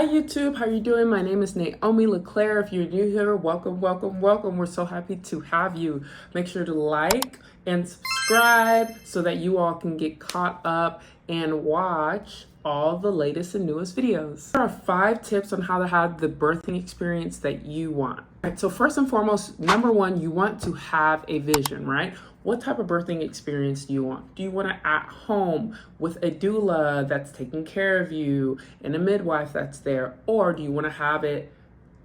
YouTube, how you doing? My name is Naomi LeClaire. If you're new here, welcome, welcome, welcome. We're so happy to have you. Make sure to like and subscribe so that you all can get caught up and watch all the latest and newest videos. There are 5 tips on how to have the birthing experience that you want. All right, so first and foremost, number 1, you want to have a vision, right? What type of birthing experience do you want? Do you want to at home with a doula that's taking care of you and a midwife that's there? Or do you want to have it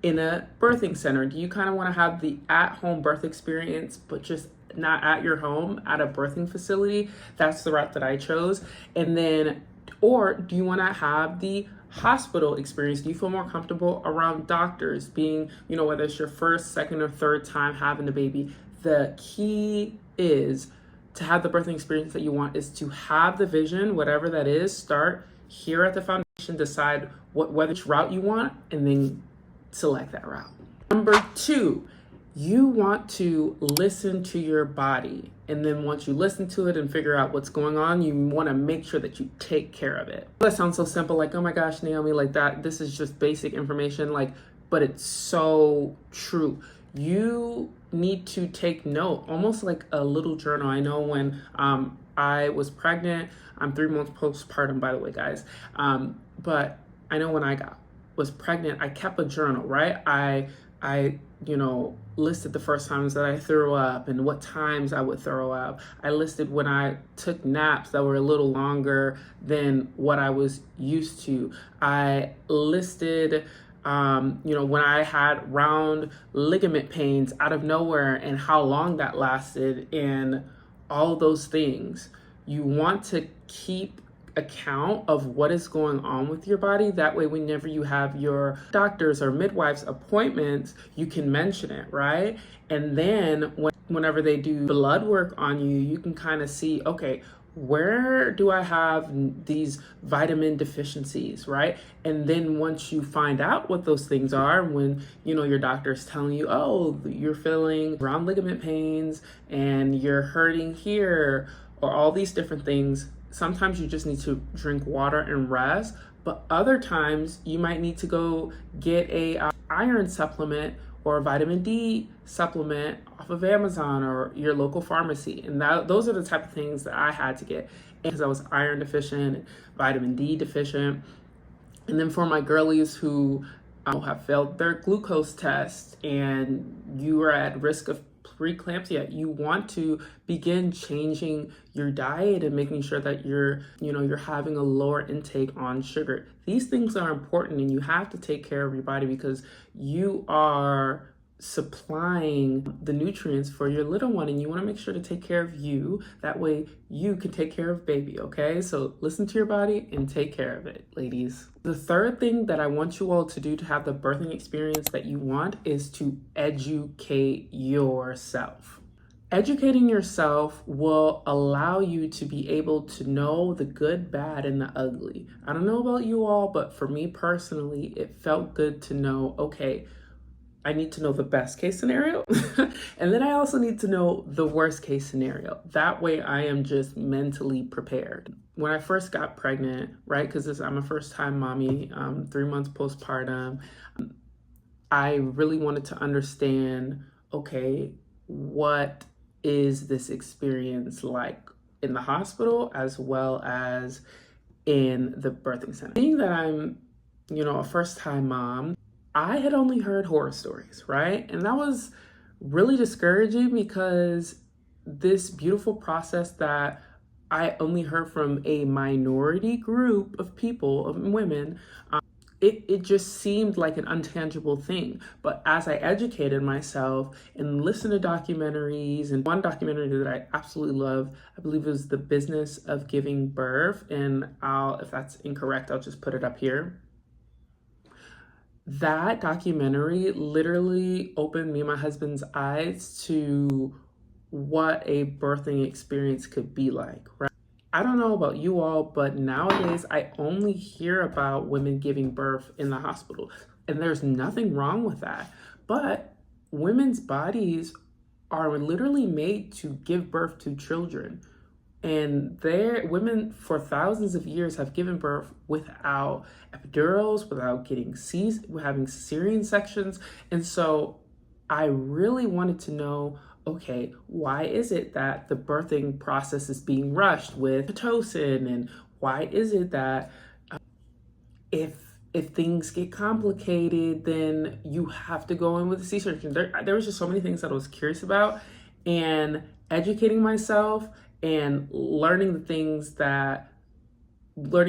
in a birthing center? Do you kind of want to have the at-home birth experience, but just not at your home, at a birthing facility? That's the route that I chose. And then, or do you want to have the hospital experience? Do you feel more comfortable around doctors, being, whether it's your first, second, or third time having a baby? The key is to have the birthing experience that you want is to have the vision, whatever that is. Start here at the foundation, decide which route you want, and then select that route. Number 2, you want to listen to your body. And then once you listen to it and figure out what's going on, you want to make sure that you take care of it. That sounds so simple, like, oh my gosh, Naomi, like that, this is just basic information, but it's so true. You need to take note, almost like a little journal. I know when I was pregnant, I'm 3 months postpartum, by the way, guys. But I know when I was pregnant, I kept a journal, right? I listed the first times that I threw up and what times I would throw up. I listed when I took naps that were a little longer than what I was used to. I listed when I had round ligament pains out of nowhere and how long that lasted and all those things. You want to keep account of what is going on with your body. That way, whenever you have your doctors or midwives appointments, you can mention it, right? And then whenever they do blood work on you, you can kind of see, okay, where do I have these vitamin deficiencies, right? And then once you find out what those things are, when, your doctor's telling you, oh, you're feeling round ligament pains and you're hurting here, or all these different things, sometimes you just need to drink water and rest. But other times you might need to go get a iron supplement or a vitamin D supplement off of Amazon or your local pharmacy. And those are the type of things that I had to get because I was iron deficient and vitamin D deficient. And then for my girlies who have failed their glucose test and you are at risk of preeclampsia, you want to begin changing your diet and making sure that you're having a lower intake on sugar. These things are important, and you have to take care of your body because you are supplying the nutrients for your little one, and you want to make sure to take care of you. That way you can take care of baby, okay? So listen to your body and take care of it, ladies. The third thing that I want you all to do to have the birthing experience that you want is to educate yourself. Educating yourself will allow you to be able to know the good, bad, and the ugly. I don't know about you all, but for me personally, it felt good to know, okay, I need to know the best case scenario. And then I also need to know the worst case scenario. That way I am just mentally prepared. When I first got pregnant, right, because I'm a first time mommy, 3 months postpartum, I really wanted to understand, okay, what is this experience like in the hospital as well as in the birthing center? Being that I'm, a first time mom, I had only heard horror stories, right? And that was really discouraging because this beautiful process that I only heard from a minority group of people, of women, it just seemed like an untangible thing. But as I educated myself and listened to documentaries, and one documentary that I absolutely love, I believe it was The Business of Giving Birth, and if that's incorrect, I'll just put it up here. That documentary literally opened me and my husband's eyes to what a birthing experience could be like, right? I don't know about you all, but nowadays I only hear about women giving birth in the hospital, and there's nothing wrong with that. But women's bodies are literally made to give birth to children. And there, women for thousands of years have given birth without epidurals, without getting having cesarean sections. And so I really wanted to know, okay, why is it that the birthing process is being rushed with Pitocin? And why is it that if things get complicated, then you have to go in with a C-section? There was just so many things that I was curious about, and educating myself and learning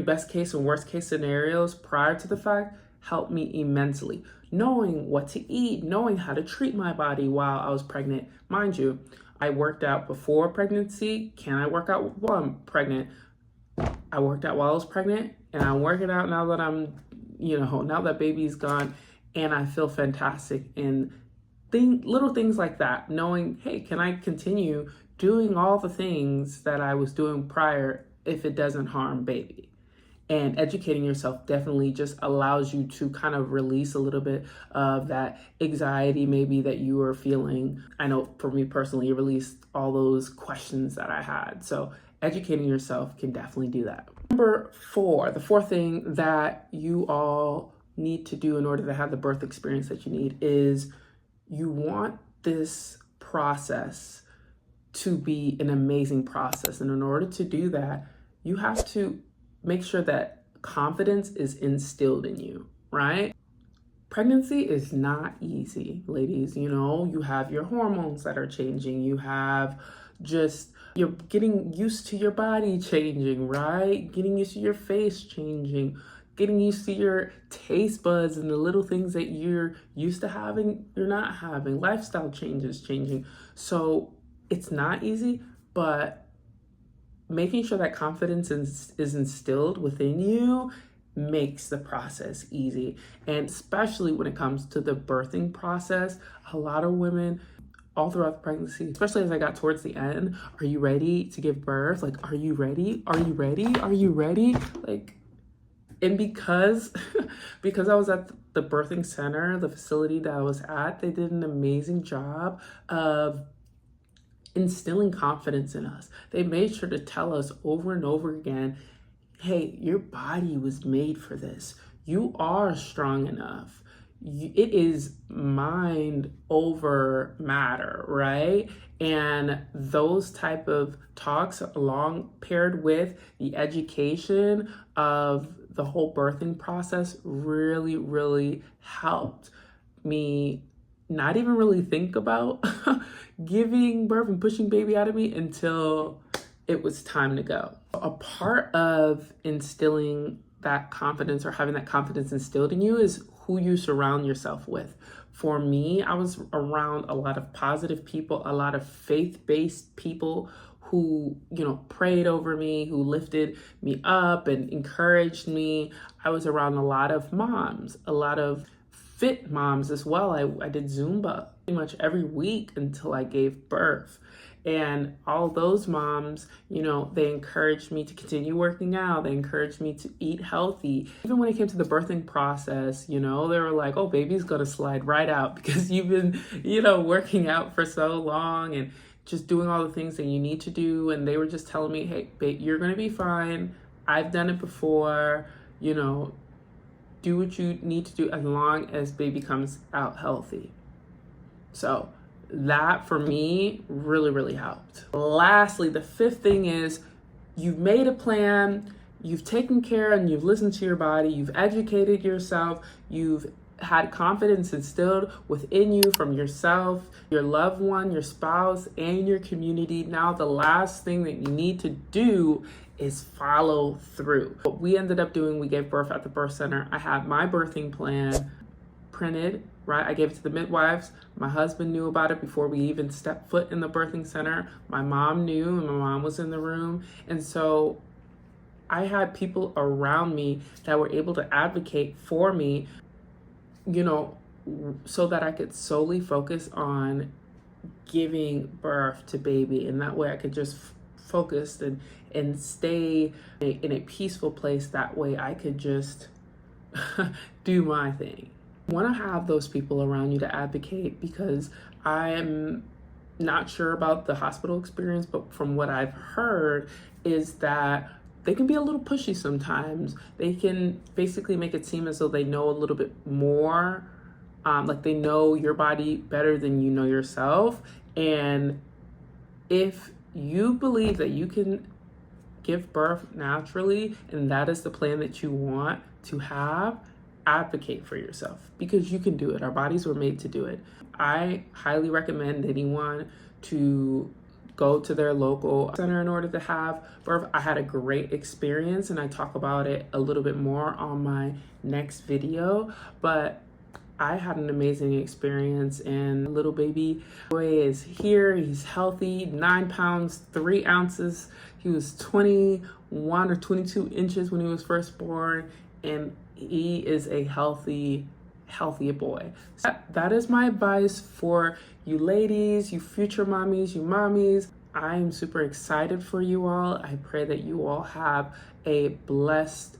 best case and worst case scenarios prior to the fact helped me immensely. Knowing what to eat, knowing how to treat my body while I was pregnant. Mind you, I worked out before pregnancy. Can I work out while I'm pregnant? I worked out while I was pregnant, and I'm working out now that now that baby's gone, and I feel fantastic. And little things like that, knowing, hey, can I continue doing all the things that I was doing prior if it doesn't harm baby? And educating yourself definitely just allows you to kind of release a little bit of that anxiety maybe that you were feeling. I know for me personally, it released all those questions that I had. So educating yourself can definitely do that. Number 4, the fourth thing that you all need to do in order to have the birth experience that you need is you want this process to be an amazing process. And in order to do that, you have to make sure that confidence is instilled in you, right? Pregnancy is not easy, ladies. You have your hormones that are changing. You're getting used to your body changing, right? Getting used to your face changing, getting used to your taste buds and the little things that you're used to having, you're not having. Lifestyle changes changing. So it's not easy, but making sure that confidence is instilled within you makes the process easy. And especially when it comes to the birthing process, a lot of women all throughout the pregnancy, especially as I got towards the end, are you ready to give birth? Like, are you ready? Are you ready? Are you ready? Like, and because I was at the birthing center, the facility that I was at, they did an amazing job of instilling confidence in us. They made sure to tell us over and over again, hey, your body was made for this. You are strong enough. It is mind over matter, right? And those type of talks along paired with the education of the whole birthing process really, really helped me not even really think about giving birth and pushing baby out of me until it was time to go. A part of instilling that confidence or having that confidence instilled in you is who you surround yourself with. For me, I was around a lot of positive people, a lot of faith-based people who, prayed over me, who lifted me up and encouraged me. I was around a lot of moms, a lot of fit moms as well. I did Zumba pretty much every week until I gave birth. And all those moms, they encouraged me to continue working out. They encouraged me to eat healthy. Even when it came to the birthing process, they were like, oh, baby's going to slide right out because you've been, working out for so long and just doing all the things that you need to do. And they were just telling me, hey, babe, you're going to be fine. I've done it before, do what you need to do as long as baby comes out healthy. So that for me really, really helped. Lastly, the 5th thing is you've made a plan, you've taken care and you've listened to your body, you've educated yourself, you've had confidence instilled within you from yourself, your loved one, your spouse, and your community. Now the last thing that you need to do is follow through. What we ended up doing, we gave birth at the birth center. I had my birthing plan printed, right? I gave it to the midwives. My husband knew about it before we even stepped foot in the birthing center. My mom knew, and my mom was in the room. And so I had people around me that were able to advocate for me, so that I could solely focus on giving birth to baby. And that way I could just focus and stay in a peaceful place. That way I could just do my thing. You want to have those people around you to advocate, because I'm not sure about the hospital experience, but from what I've heard is that they can be a little pushy sometimes. They can basically make it seem as though they know a little bit more, like they know your body better than you know yourself. And if you believe that you can give birth naturally and that is the plan that you want to have, advocate for yourself because you can do it. Our bodies were made to do it. I highly recommend anyone to go to their local center in order to have birth. I had a great experience and I talk about it a little bit more on my next video, but I had an amazing experience and little baby boy is here. He's healthy, 9 pounds, 3 ounces. He was 21 or 22 inches when he was first born, and he is a healthy boy. That is my advice for you ladies, you future mommies, you mommies. I am super excited for you all. I pray that you all have a blessed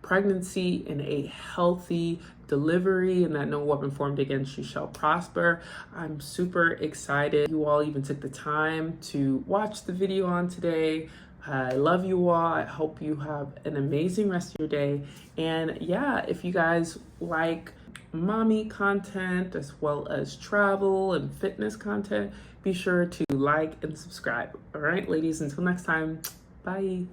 pregnancy and a healthy delivery, and that no weapon formed against you shall prosper. I'm super excited you all even took the time to watch the video on today. I love you all. I hope you have an amazing rest of your day. And yeah, if you guys like mommy content as well as travel and fitness content, be sure to like and subscribe. All right, ladies, until next time, bye.